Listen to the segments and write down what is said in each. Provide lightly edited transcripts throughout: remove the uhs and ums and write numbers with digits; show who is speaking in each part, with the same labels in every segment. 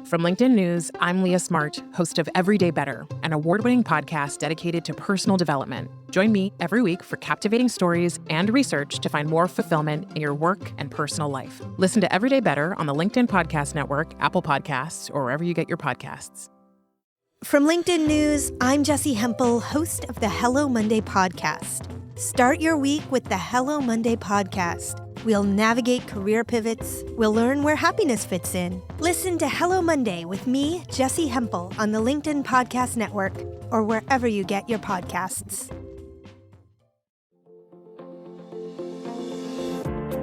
Speaker 1: From LinkedIn News, I'm Leah Smart, host of Everyday Better, an award-winning podcast dedicated to personal development. Join me every week for captivating stories and research to find more fulfillment in your work and personal life. Listen to Everyday Better on the LinkedIn Podcast Network, Apple Podcasts, or wherever you get your podcasts.
Speaker 2: From LinkedIn News, I'm Jessie Hempel, host of the Hello Monday podcast. Start your week with the Hello Monday podcast. We'll navigate career pivots. We'll learn where happiness fits in. Listen to Hello Monday with me, Jessie Hempel, on the LinkedIn Podcast Network or wherever you get your podcasts.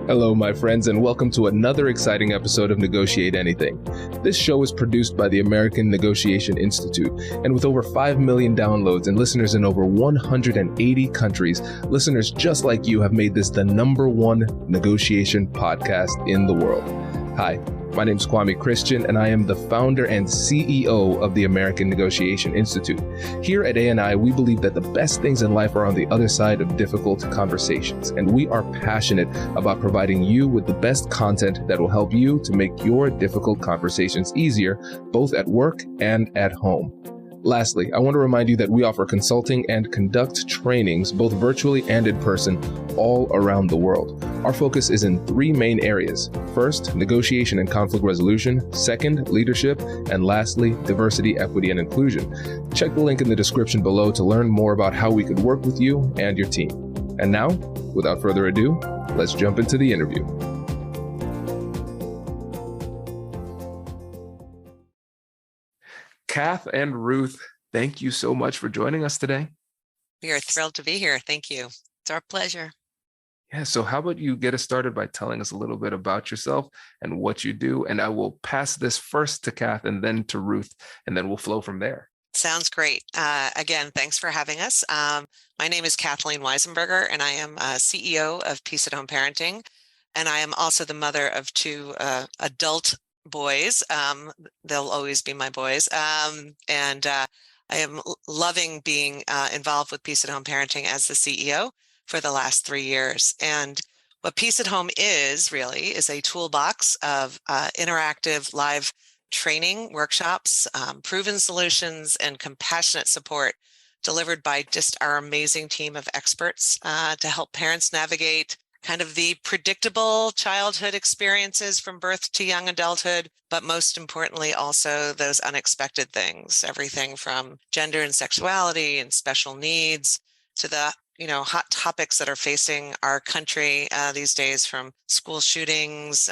Speaker 3: Hello, my friends, and welcome to another exciting episode of Negotiate Anything. This show is produced by the American Negotiation Institute, and with over 5 million downloads and listeners in over 180 countries, listeners just like you have made this the #1 negotiation podcast in the world. Hi, my name is Kwame Christian, and I am the founder and CEO of the American Negotiation Institute. Here at ANI, we believe that the best things in life are on the other side of difficult conversations, and we are passionate about providing you with the best content that will help you to make your difficult conversations easier, both at work and at home. Lastly, I want to remind you that we offer consulting and conduct trainings, both virtually and in person, all around the world. Our focus is in 3 main areas. First, negotiation and conflict resolution. Second, leadership. And lastly, diversity, equity, and inclusion. Check the link in the description below to learn more about how we could work with you and your team. And now, without further ado, let's jump into the interview. Kath and Ruth, thank you so much for joining us today.
Speaker 4: We are thrilled to be here. Thank you. It's our pleasure.
Speaker 3: Yeah, so how about you get us started by telling us a little bit about yourself and what you do, and I will pass this first to Kath and then to Ruth, and then we'll flow from there.
Speaker 4: Sounds great. Again, thanks for having us. My name is Kathleen Weissenberger, and I am CEO of Peace at Home Parenting, and I am also the mother of 2 adult boys. They'll always be my boys. And I am loving being involved with Peace at Home Parenting as the CEO for the last 3 years. And what Peace at Home is really is a toolbox of interactive live training workshops, proven solutions, and compassionate support delivered by just our amazing team of experts to help parents navigate kind of the predictable childhood experiences from birth to young adulthood, but most importantly, also those unexpected things, everything from gender and sexuality and special needs to the hot topics that are facing our country these days, from school shootings.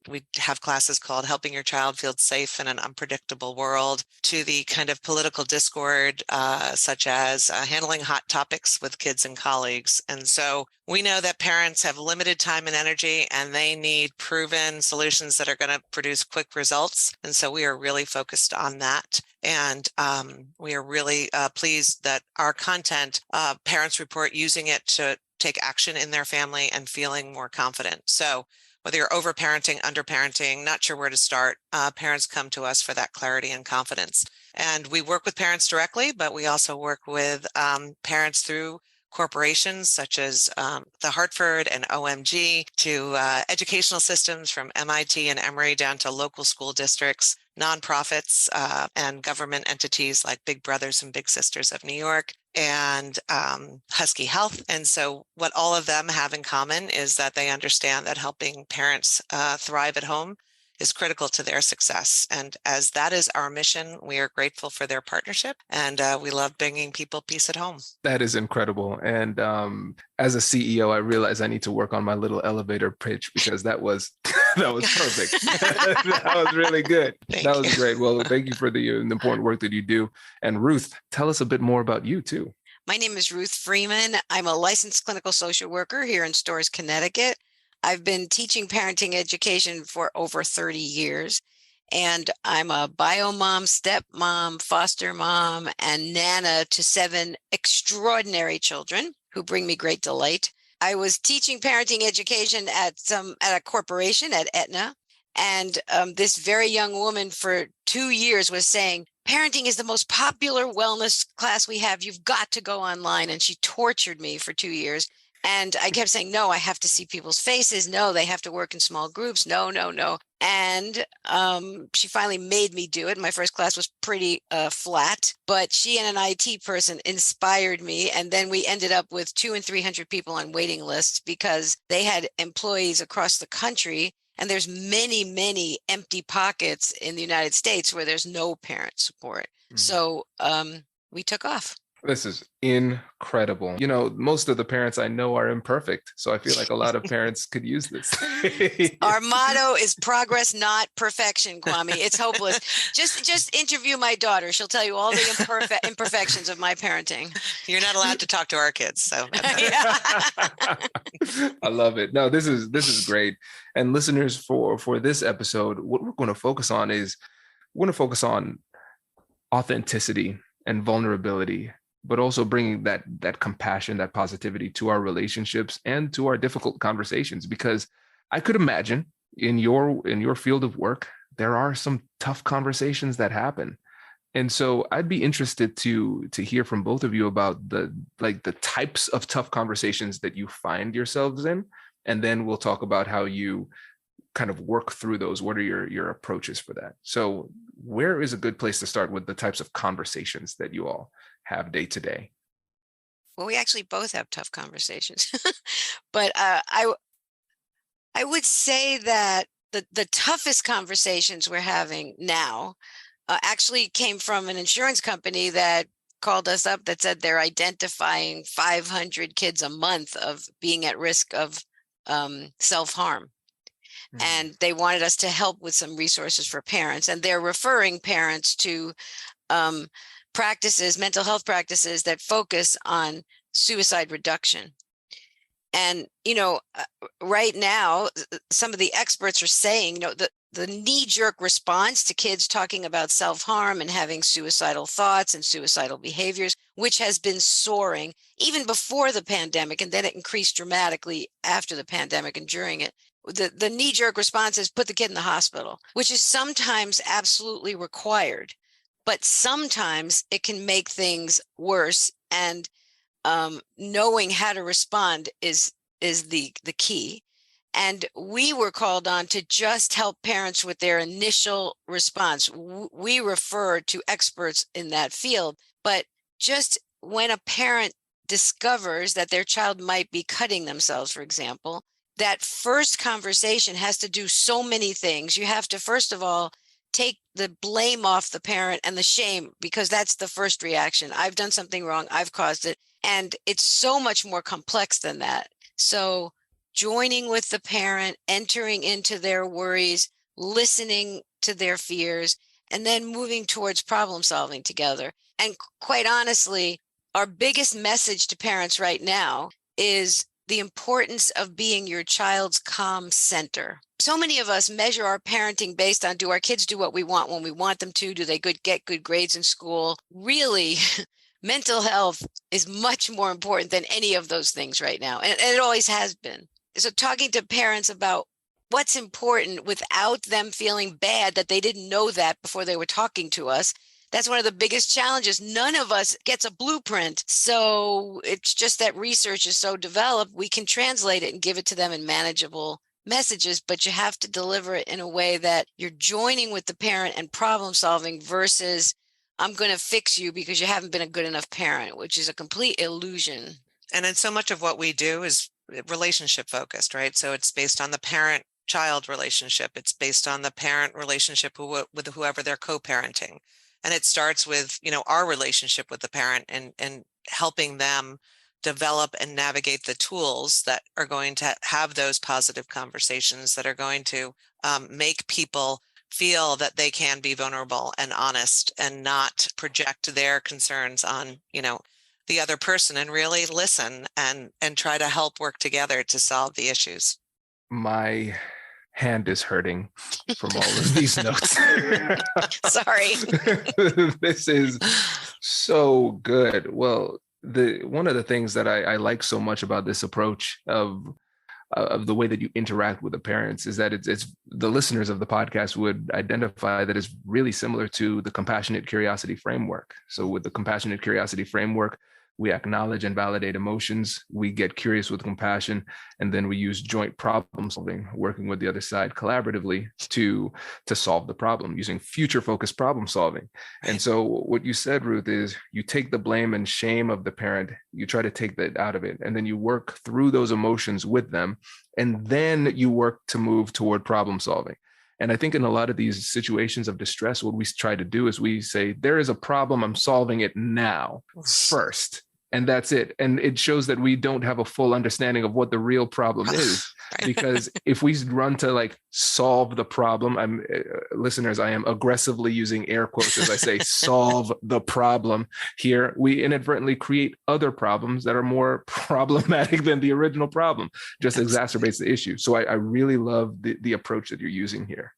Speaker 4: We have classes called Helping Your Child Feel Safe in an Unpredictable World, to the kind of political discord, such as handling hot topics with kids and colleagues. And so we know that parents have limited time and energy, and they need proven solutions that are going to produce quick results. And so we are really focused on that. And we are really pleased that our content, parents report using it to take action in their family and feeling more confident. So whether you're overparenting, underparenting, not sure where to start, parents come to us for that clarity and confidence. And we work with parents directly, but we also work with parents through corporations such as the Hartford and OMG, to educational systems from MIT and Emory down to local school districts, nonprofits, and government entities like Big Brothers and Big Sisters of New York, and Husky Health. And so what all of them have in common is that they understand that helping parents thrive at home is critical to their success. And as that is our mission, we are grateful for their partnership, and we love bringing people peace at home.
Speaker 3: That is incredible. And as a CEO, I realized I need to work on my little elevator pitch, because that was perfect. That was really good. That was great. Well, thank you for the important work that you do. And Ruth, tell us a bit more about you too.
Speaker 5: My name is Ruth Freeman. I'm a licensed clinical social worker here in Storrs, Connecticut. I've been teaching parenting education for over 30 years, and I'm a bio mom, stepmom, foster mom, and nana to 7 extraordinary children who bring me great delight. I was teaching parenting education at a corporation at Aetna, and this very young woman for 2 years was saying, parenting is the most popular wellness class we have. You've got to go online. And she tortured me for 2 years. And I kept saying, no, I have to see people's faces. No, they have to work in small groups. No, no, no. And she finally made me do it. My first class was pretty flat, but she and an IT person inspired me. And then we ended up with 200 and 300 people on waiting lists because they had employees across the country. And there's many, many empty pockets in the United States where there's no parent support. So we took off.
Speaker 3: This is incredible. You know, most of the parents I know are imperfect. So I feel like a lot of parents could use this.
Speaker 5: Our motto is progress, not perfection, Kwame. It's hopeless. Just interview my daughter. She'll tell you all the imperfections of my parenting.
Speaker 4: You're not allowed to talk to our kids. So
Speaker 3: I love it. No, this is great. And listeners, for this episode, what we're going to focus on is authenticity and vulnerability, but also bringing that compassion, that positivity to our relationships and to our difficult conversations. Because I could imagine in your field of work, there are some tough conversations that happen. And so I'd be interested to hear from both of you about the types of tough conversations that you find yourselves in. And then we'll talk about how you kind of work through those. What are your approaches for that? So where is a good place to start with the types of conversations that you all have day to day?
Speaker 5: Well, we actually both have tough conversations, but I would say that the toughest conversations we're having now actually came from an insurance company that called us up that said they're identifying 500 kids a month of being at risk of self-harm. And they wanted us to help with some resources for parents. And they're referring parents to mental health practices that focus on suicide reduction. And, right now, some of the experts are saying, the knee-jerk response to kids talking about self-harm and having suicidal thoughts and suicidal behaviors, which has been soaring even before the pandemic, and then it increased dramatically after the pandemic and during it. The knee-jerk response is put the kid in the hospital, which is sometimes absolutely required, but sometimes it can make things worse. And knowing how to respond is the key. And we were called on to just help parents with their initial response. We refer to experts in that field, but just when a parent discovers that their child might be cutting themselves, for example, that first conversation has to do so many things. You have to, first of all, take the blame off the parent and the shame, because that's the first reaction. I've done something wrong. I've caused it. And it's so much more complex than that. So joining with the parent, entering into their worries, listening to their fears, and then moving towards problem solving together. And quite honestly, our biggest message to parents right now is the importance of being your child's calm center. So many of us measure our parenting based on, do our kids do what we want when we want them to? Do they get good grades in school? Really, mental health is much more important than any of those things right now. And it always has been. So talking to parents about what's important without them feeling bad that they didn't know that before they were talking to us, that's one of the biggest challenges. None of us gets a blueprint. So it's just that research is so developed, we can translate it and give it to them in manageable messages, but you have to deliver it in a way that you're joining with the parent and problem solving versus I'm going to fix you because you haven't been a good enough parent, which is a complete illusion.
Speaker 4: And then so much of what we do is relationship focused, right? So it's based on the parent-child relationship. It's based on the parent relationship with whoever they're co-parenting. And it starts with, our relationship with the parent and helping them develop and navigate the tools that are going to have those positive conversations that are going to make people feel that they can be vulnerable and honest and not project their concerns on, the other person, and really listen and try to help work together to solve the issues.
Speaker 3: My hand is hurting from all of these notes.
Speaker 5: Sorry.
Speaker 3: This is so good. Well, one of the things that I like so much about this approach of the way that you interact with the parents is that it's the listeners of the podcast would identify that it's really similar to the compassionate curiosity framework. So with the compassionate curiosity framework, We acknowledge and validate emotions. We get curious with compassion, and then we use joint problem solving, working with the other side collaboratively to solve the problem using future-focused problem solving. And so what you said, Ruth, is you take the blame and shame of the parent, you try to take that out of it, and then you work through those emotions with them, and then you work to move toward problem solving. And I think in a lot of these situations of distress, what we try to do is we say, there is a problem, I'm solving it now first. And that's it. And it shows that we don't have a full understanding of what the real problem is. Because if we run to like solve the problem, listeners, I am aggressively using air quotes as I say, solve the problem here. We inadvertently create other problems that are more problematic than the original problem, just exacerbates the issue. So I really love the approach that you're using here.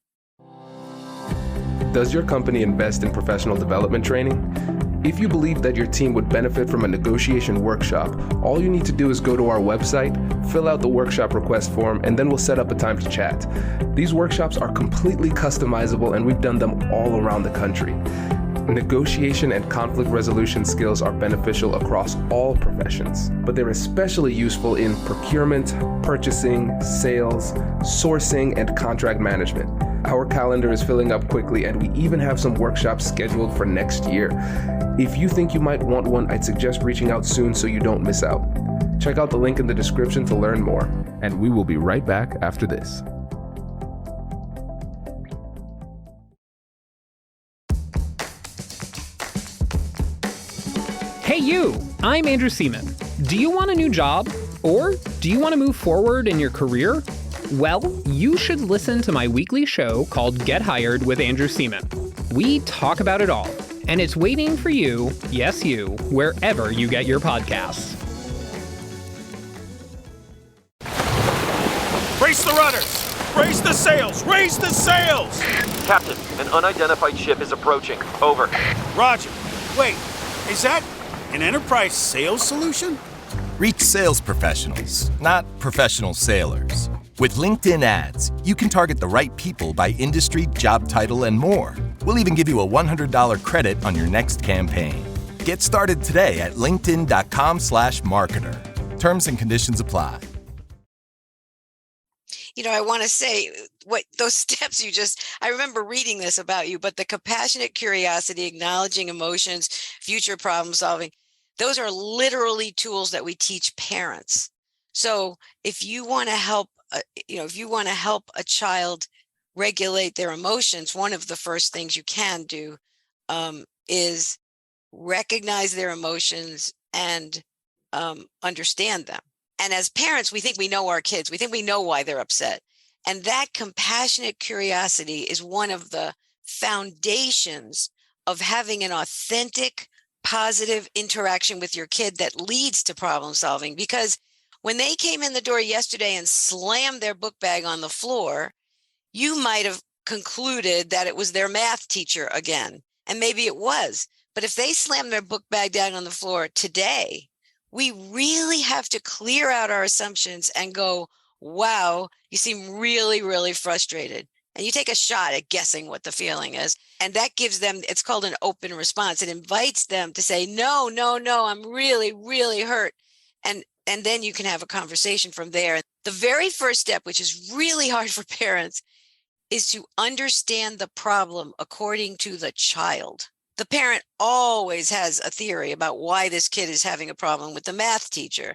Speaker 3: Does your company invest in professional development training? If you believe that your team would benefit from a negotiation workshop, all you need to do is go to our website, fill out the workshop request form, and then we'll set up a time to chat. These workshops are completely customizable, and we've done them all around the country. Negotiation and conflict resolution skills are beneficial across all professions, but they're especially useful in procurement, purchasing, sales, sourcing, and contract management. Our calendar is filling up quickly, and we even have some workshops scheduled for next year. If you think you might want one, I'd suggest reaching out soon so you don't miss out. Check out the link in the description to learn more, and we will be right back after this.
Speaker 6: Hey you, I'm Andrew Seaman. Do you want a new job? Or do you want to move forward in your career? Well, you should listen to my weekly show called Get Hired with Andrew Seaman. We talk about it all, and it's waiting for you, yes you, wherever you get your podcasts.
Speaker 7: Brace the rudders! Raise the sails! Raise the sails!
Speaker 8: Captain, an unidentified ship is approaching. Over.
Speaker 7: Roger. Wait, is that an enterprise sales solution?
Speaker 9: Reach sales professionals, not professional sailors. With LinkedIn ads, you can target the right people by industry, job title, and more. We'll even give you a $100 credit on your next campaign. Get started today at linkedin.com/marketer. Terms and conditions apply.
Speaker 5: You know, I want to say what those steps I remember reading this about you, but the compassionate curiosity, acknowledging emotions, future problem solving, those are literally tools that we teach parents. So if you want to help, a child regulate their emotions, one of the first things you can do is recognize their emotions and understand them. And as parents, we think we know our kids. We think we know why they're upset. And that compassionate curiosity is one of the foundations of having an authentic, positive interaction with your kid that leads to problem solving. Because when they came in the door yesterday and slammed their book bag on the floor, you might have concluded that it was their math teacher again. And maybe it was. But if they slammed their book bag down on the floor today, we really have to clear out our assumptions and go, wow, you seem really, really frustrated. And you take a shot at guessing what the feeling is. And that gives them, it's called an open response. It invites them to say, no, I'm really, really hurt. And then you can have a conversation from there. The very first step, which is really hard for parents, is to understand the problem according to the child. The parent always has a theory about why this kid is having a problem with the math teacher.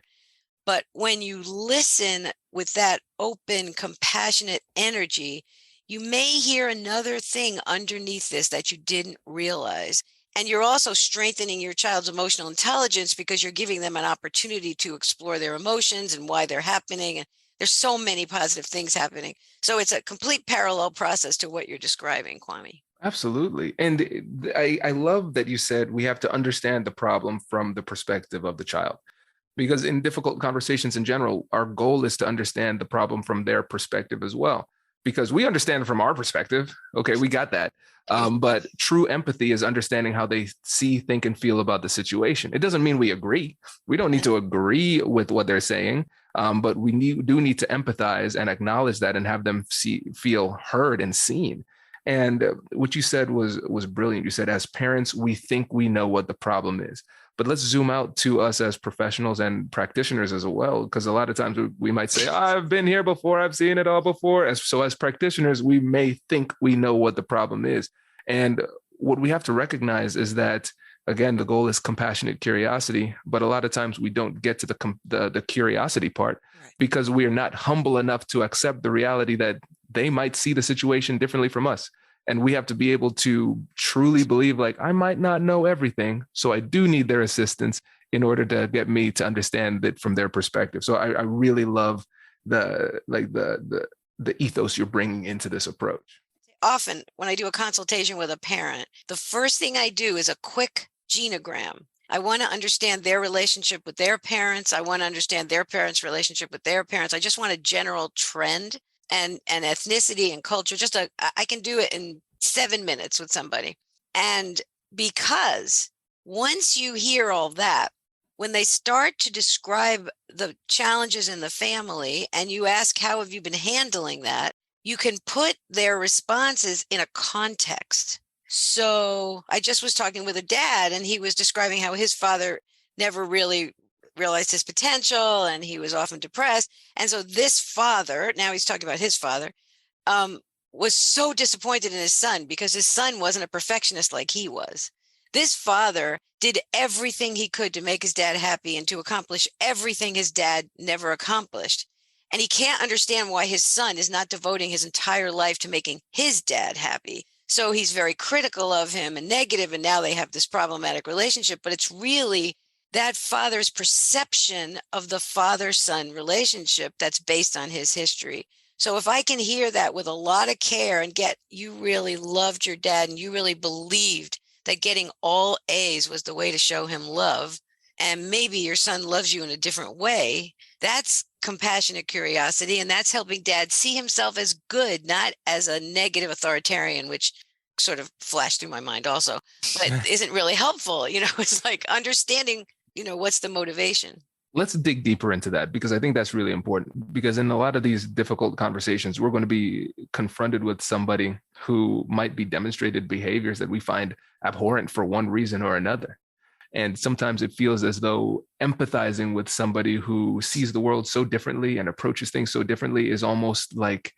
Speaker 5: But when you listen with that open, compassionate energy, you may hear another thing underneath this that you didn't realize. And you're also strengthening your child's emotional intelligence because you're giving them an opportunity to explore their emotions and why they're happening. And there's so many positive things happening. So it's a complete parallel process to what you're describing, Kwame.
Speaker 3: Absolutely. And I love that you said we have to understand the problem from the perspective of the child. Because in difficult conversations in general, our goal is to understand the problem from their perspective as well. Because we understand it from our perspective. Okay, we got that. But true empathy is understanding how they see, think, and feel about the situation. It doesn't mean we agree. We don't need to agree with what they're saying, but we do need to empathize and acknowledge that and have them feel heard and seen. And what you said was brilliant. You said, as parents, we think we know what the problem is. But let's zoom out to us as professionals and practitioners as well, because a lot of times we might say, I've been here before, I've seen it all before. As practitioners, we may think we know what the problem is. And what we have to recognize is that, again, the goal is compassionate curiosity, but a lot of times we don't get to the curiosity part because we are not humble enough to accept the reality that they might see the situation differently from us. And we have to be able to truly believe, like, I might not know everything, so I do need their assistance in order to get me to understand it from their perspective. So I really love the ethos you're bringing into this approach.
Speaker 5: Often when I do a consultation with a parent, the first thing I do is a quick genogram. I want to understand their relationship with their parents. I want to understand their parents' relationship with their parents. I just want a general trend and ethnicity and culture. I can do it in 7 minutes with somebody. And because once you hear all that, when they start to describe the challenges in the family and you ask, how have you been handling that? You can put their responses in a context. So I just was talking with a dad, and he was describing how his father never really realized his potential, and he was often depressed. And so this father, now he's talking about his father, was so disappointed in his son because his son wasn't a perfectionist like he was. This father did everything he could to make his dad happy and to accomplish everything his dad never accomplished. And he can't understand why his son is not devoting his entire life to making his dad happy. So he's very critical of him and negative, and now they have this problematic relationship. But it's really that father's perception of the father-son relationship that's based on his history. So if I can hear that with a lot of care and get, you really loved your dad and you really believed that getting all A's was the way to show him love, and maybe your son loves you in a different way, that's compassionate curiosity. And that's helping dad see himself as good, not as a negative authoritarian, which sort of flashed through my mind also, but isn't really helpful. It's like understanding, what's the motivation.
Speaker 3: Let's dig deeper into that, because I think that's really important, because in a lot of these difficult conversations, we're going to be confronted with somebody who might be demonstrated behaviors that we find abhorrent for one reason or another. And sometimes it feels as though empathizing with somebody who sees the world so differently and approaches things so differently is almost like,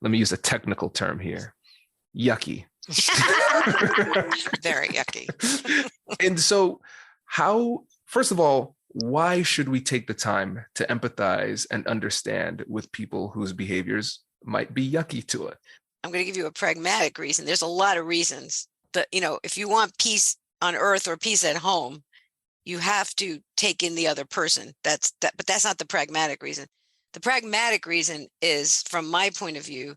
Speaker 3: let me use a technical term here, yucky.
Speaker 4: Very yucky.
Speaker 3: And so first of all, why should we take the time to empathize and understand with people whose behaviors might be yucky to us?
Speaker 5: I'm going to give you a pragmatic reason. There's a lot of reasons that, if you want peace on earth or peace at home, you have to take in the other person. But that's not the pragmatic reason. The pragmatic reason is, from my point of view,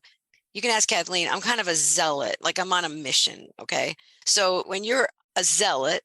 Speaker 5: you can ask Kathleen, I'm kind of a zealot, like I'm on a mission. Okay. So when you're a zealot,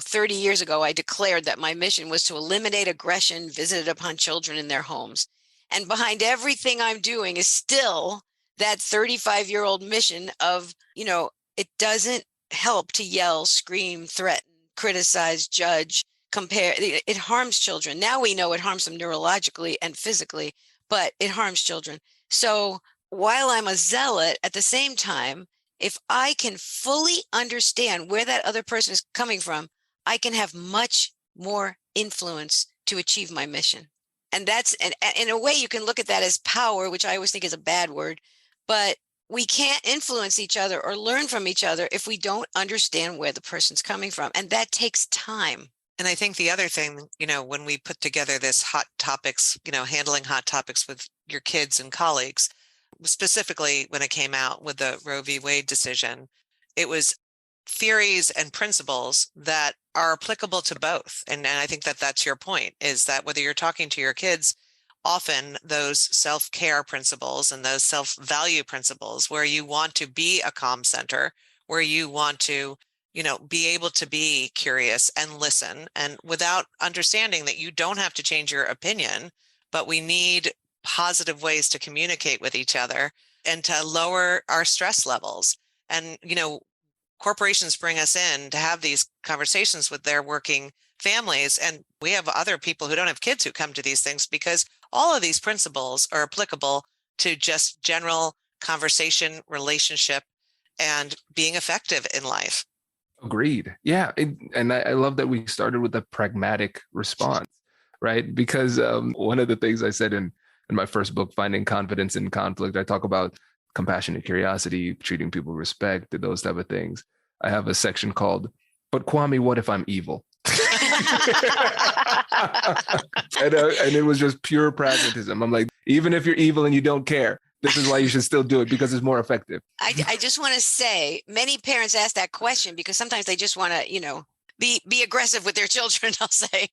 Speaker 5: 30 years ago, I declared that my mission was to eliminate aggression visited upon children in their homes. And behind everything I'm doing is still that 35-year-old mission of, it doesn't help to yell, scream, threaten, criticize, judge, compare. It harms children. Now we know it harms them neurologically and physically, but it harms children. So while I'm a zealot, at the same time, if I can fully understand where that other person is coming from, I can have much more influence to achieve my mission. And that's, and in a way, you can look at that as power, which I always think is a bad word, but we can't influence each other or learn from each other if we don't understand where the person's coming from. And that takes time.
Speaker 4: And I think the other thing, when we put together this hot topics, handling hot topics with your kids and colleagues, specifically when it came out with the Roe v. Wade decision, it was theories and principles that are applicable to both. And I think that that's your point, is that whether you're talking to your kids, often those self-care principles and those self-value principles where you want to be a calm center, where you want to, be able to be curious and listen, and without understanding that you don't have to change your opinion, but we need positive ways to communicate with each other and to lower our stress levels. And, corporations bring us in to have these conversations with their working families. And we have other people who don't have kids who come to these things because all of these principles are applicable to just general conversation, relationship, and being effective in life.
Speaker 3: Agreed. Yeah. And I love that we started with a pragmatic response, right? Because one of the things I said in my first book, Finding Confidence in Conflict, I talk about compassion and curiosity, treating people with respect, those type of things. I have a section called, "But Kwame, what if I'm evil?" And it was just pure pragmatism. I'm like, even if you're evil and you don't care, this is why you should still do it, because it's more effective.
Speaker 5: I just want to say, many parents ask that question because sometimes they just want to, be aggressive with their children, I'll say.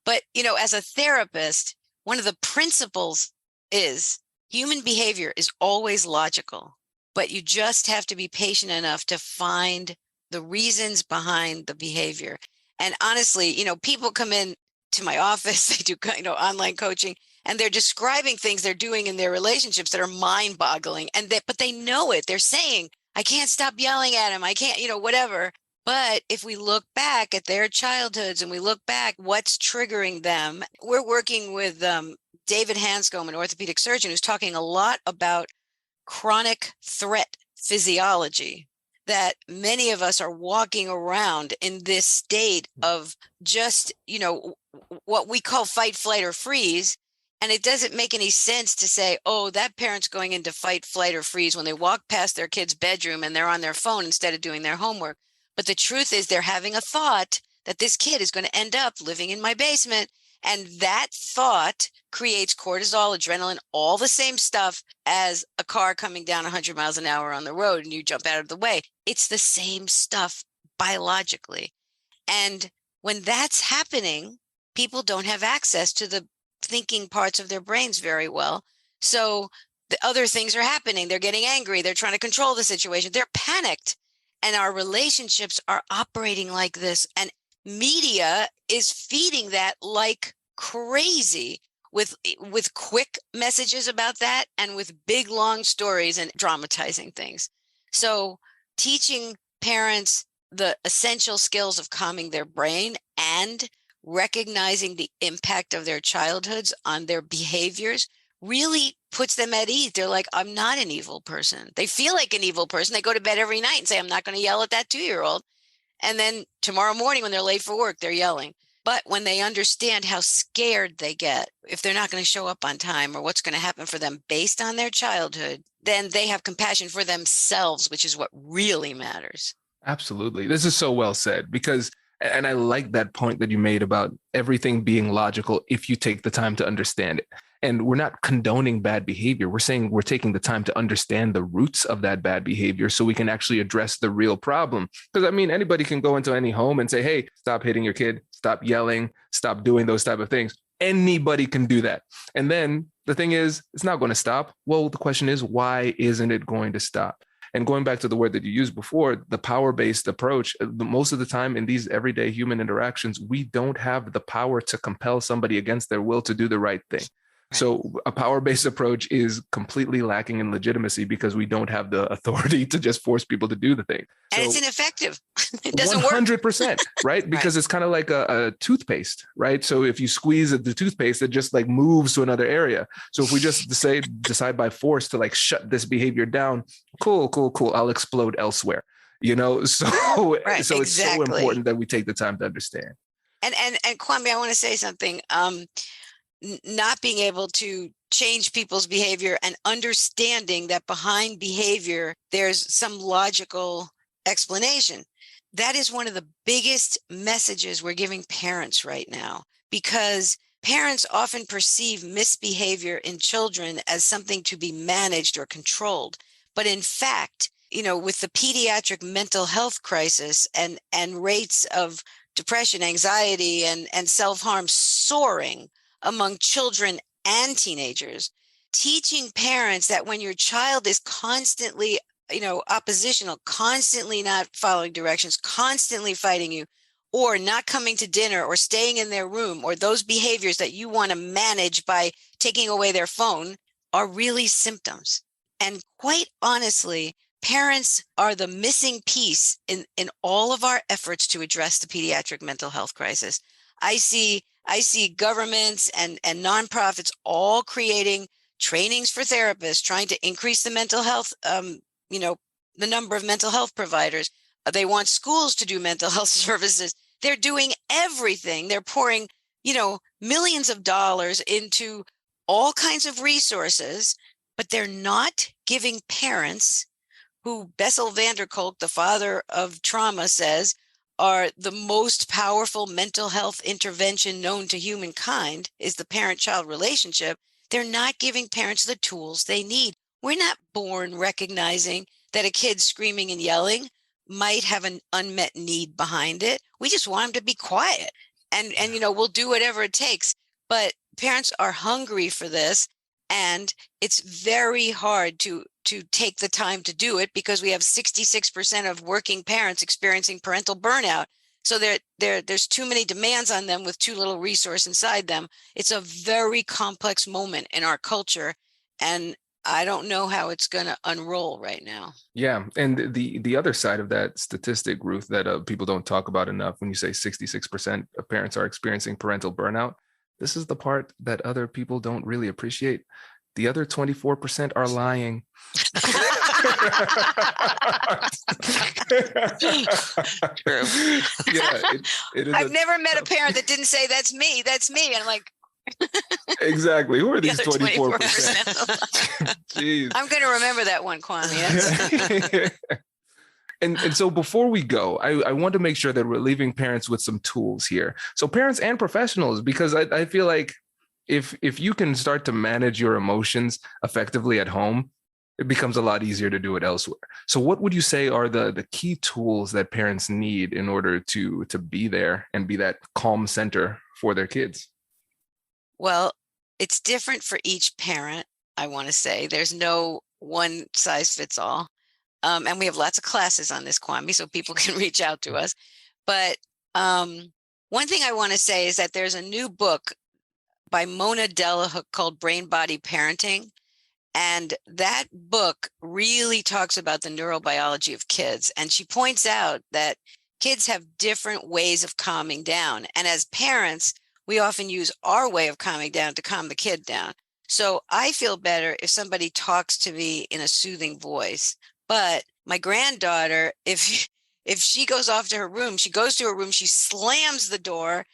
Speaker 5: But, as a therapist, one of the principles is human behavior is always logical, but you just have to be patient enough to find the reasons behind the behavior. And honestly, people come in to my office, they do, online coaching, and they're describing things they're doing in their relationships that are mind-boggling. But they know it. They're saying, "I can't stop yelling at him. I can't, whatever." But if we look back at their childhoods and we look back what's triggering them, we're working with David Hanscom, an orthopedic surgeon, who's talking a lot about chronic threat physiology, that many of us are walking around in this state of just, what we call fight, flight, or freeze. And it doesn't make any sense to say, oh, that parent's going into fight, flight, or freeze when they walk past their kid's bedroom and they're on their phone instead of doing their homework. But the truth is they're having a thought that this kid is going to end up living in my basement. And that thought creates cortisol, adrenaline, all the same stuff as a car coming down 100 miles an hour on the road and you jump out of the way. It's the same stuff biologically. And when that's happening, people don't have access to the thinking parts of their brains very well. So the other things are happening. They're getting angry. They're trying to control the situation. They're panicked. And our relationships are operating like this. And media is feeding that like crazy with quick messages about that and with big, long stories and dramatizing things. So teaching parents the essential skills of calming their brain and recognizing the impact of their childhoods on their behaviors really puts them at ease. They're like, I'm not an evil person. They feel like an evil person. They go to bed every night and say, I'm not going to yell at that 2-year-old. And then tomorrow morning when they're late for work, they're yelling. But when they understand how scared they get if they're not going to show up on time or what's going to happen for them based on their childhood, then they have compassion for themselves, which is what really matters.
Speaker 3: Absolutely. This is so well said, because, and I like that point that you made about everything being logical if you take the time to understand it. And we're not condoning bad behavior. We're saying we're taking the time to understand the roots of that bad behavior so we can actually address the real problem. Because anybody can go into any home and say, hey, stop hitting your kid, stop yelling, stop doing those type of things. Anybody can do that. And then the thing is, it's not going to stop. Well, the question is, why isn't it going to stop? And going back to the word that you used before, the power-based approach, most of the time in these everyday human interactions, we don't have the power to compel somebody against their will to do the right thing. Right. So a power-based approach is completely lacking in legitimacy because we don't have the authority to just force people to do the thing.
Speaker 5: And
Speaker 3: so,
Speaker 5: it's ineffective. It doesn't
Speaker 3: 100%,
Speaker 5: work.
Speaker 3: Right? Because Right. It's kind of like a toothpaste, right? So if you squeeze the toothpaste, it just like moves to another area. So if we just decide by force to like shut this behavior down, cool. I'll explode elsewhere. So
Speaker 5: Right,
Speaker 3: so it's so
Speaker 5: exactly.
Speaker 3: important that we take the time to understand.
Speaker 5: And Kwame, I want to say something. Not being able to change people's behavior and understanding that behind behavior, there's some logical explanation. That is one of the biggest messages we're giving parents right now, because parents often perceive misbehavior in children as something to be managed or controlled. But in fact, with the pediatric mental health crisis and rates of depression, anxiety, and self-harm soaring among children and teenagers, teaching parents that when your child is constantly, oppositional, constantly not following directions, constantly fighting you, or not coming to dinner or staying in their room, or those behaviors that you want to manage by taking away their phone are really symptoms. And quite honestly, parents are the missing piece in all of our efforts to address the pediatric mental health crisis. I see governments and nonprofits all creating trainings for therapists, trying to increase the mental health, the number of mental health providers. They want schools to do mental health services. They're doing everything. They're pouring, millions of dollars into all kinds of resources, but they're not giving parents, who Bessel van der Kolk, the father of trauma, says are the most powerful mental health intervention known to humankind, is the parent-child relationship. They're not giving parents the tools they need. We're not born recognizing that a kid screaming and yelling might have an unmet need behind it. We just want them to be quiet, and we'll do whatever it takes. But parents are hungry for this, and it's very hard to take the time to do it, because we have 66% of working parents experiencing parental burnout. So there's too many demands on them with too little resource inside them. It's a very complex moment in our culture, and I don't know how it's going to unroll right now.
Speaker 3: Yeah. And the other side of that statistic, Ruth, that people don't talk about enough, when you say 66% of parents are experiencing parental burnout, this is the part that other people don't really appreciate. The other 24% are lying.
Speaker 4: True.
Speaker 3: Yeah, it is.
Speaker 5: I've never met a parent that didn't say, that's me. And I'm like,
Speaker 3: exactly. Who are these 24%?
Speaker 5: Jeez. I'm going to remember that one, Kwame.
Speaker 3: And so before we go, I want to make sure that we're leaving parents with some tools here. So parents and professionals, because I feel like if you can start to manage your emotions effectively at home, it becomes a lot easier to do it elsewhere. So what would you say are the key tools that parents need in order to be there and be that calm center for their kids?
Speaker 5: Well, it's different for each parent, I want to say. There's no one size fits all. And we have lots of classes on this, Kwame, so people can reach out to us. But one thing I want to say is that there's a new book by Mona Delahook called Brain Body Parenting. And that book really talks about the neurobiology of kids. And she points out that kids have different ways of calming down. And as parents, we often use our way of calming down to calm the kid down. So I feel better if somebody talks to me in a soothing voice. But my granddaughter, if she goes off to her room, she goes to her room, she slams the door,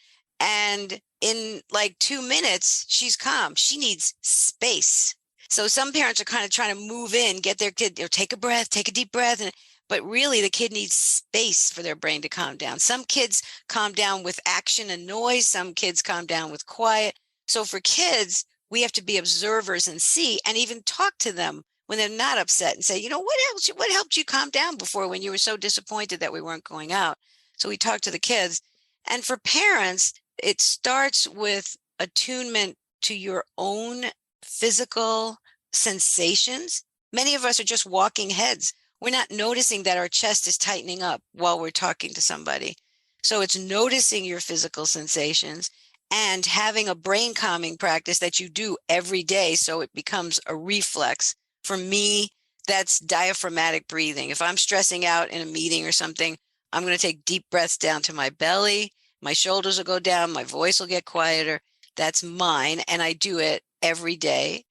Speaker 5: and in like 2 minutes, she's calm. She needs space. So some parents are kind of trying to move in, get their kid, take a breath, take a deep breath. But really, the kid needs space for their brain to calm down. Some kids calm down with action and noise. Some kids calm down with quiet. So for kids, we have to be observers and see, and even talk to them when they're not upset and say, what helped you calm down before when you were so disappointed that we weren't going out? So we talk to the kids. And for parents, it starts with attunement to your own physical sensations. Many of us are just walking heads. We're not noticing that our chest is tightening up while we're talking to somebody. So it's noticing your physical sensations and having a brain calming practice that you do every day so it becomes a reflex. For me, that's diaphragmatic breathing. If I'm stressing out in a meeting or something, I'm going to take deep breaths down to my belly. My shoulders will go down. My voice will get quieter. That's mine. And I do it every day.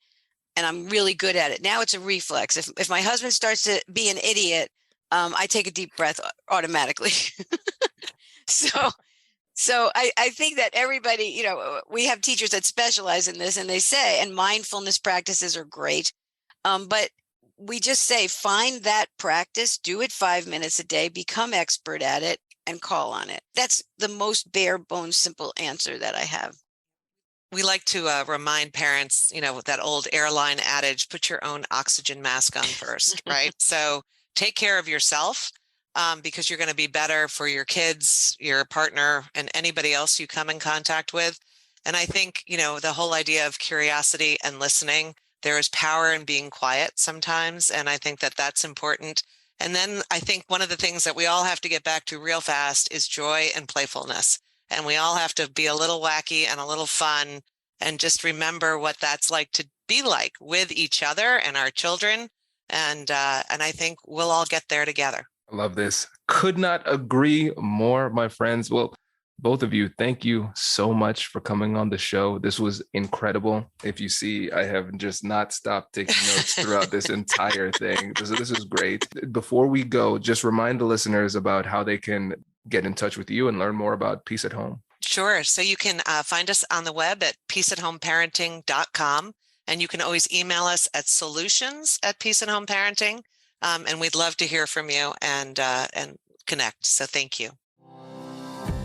Speaker 5: And I'm really good at it. Now it's a reflex. If my husband starts to be an idiot, I take a deep breath automatically. So I think that everybody, we have teachers that specialize in this, and they say, and mindfulness practices are great. But we just say, find that practice, do it 5 minutes a day, become expert at it, and call on it. That's the most bare bones, simple answer that I have.
Speaker 4: We like to remind parents, that old airline adage, put your own oxygen mask on first, right? So take care of yourself because you're going to be better for your kids, your partner, and anybody else you come in contact with. And I think, the whole idea of curiosity and listening, there is power in being quiet sometimes. And I think that that's important. And then I think one of the things that we all have to get back to real fast is joy and playfulness. And we all have to be a little wacky and a little fun and just remember what that's like to be like with each other and our children. And I think we'll all get there together.
Speaker 3: I love this. Could not agree more, my friends. Well, Both of you, thank you so much for coming on the show. This was incredible. If you see, I have just not stopped taking notes throughout this entire thing. This is great. Before we go, just remind the listeners about how they can get in touch with you and learn more about Peace at Home.
Speaker 4: Sure. So you can find us on the web at peaceathomeparenting.com, and you can always email us at solutions@peaceathomeparenting. And we'd love to hear from you and connect. So thank you.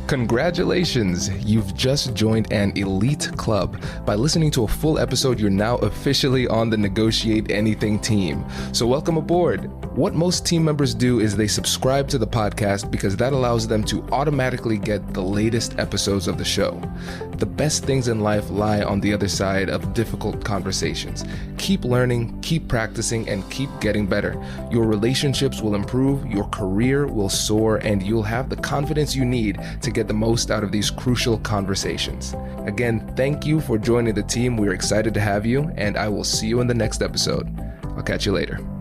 Speaker 3: Congratulations! You've just joined an elite club. By listening to a full episode, you're now officially on the Negotiate Anything team. So welcome aboard. What most team members do is they subscribe to the podcast because that allows them to automatically get the latest episodes of the show. The best things in life lie on the other side of difficult conversations. Keep learning, keep practicing, and keep getting better. Your relationships will improve, your career will soar, and you'll have the confidence you need to get the most out of these crucial conversations. Again, thank you for joining the team. We're excited to have you, and I will see you in the next episode. I'll catch you later.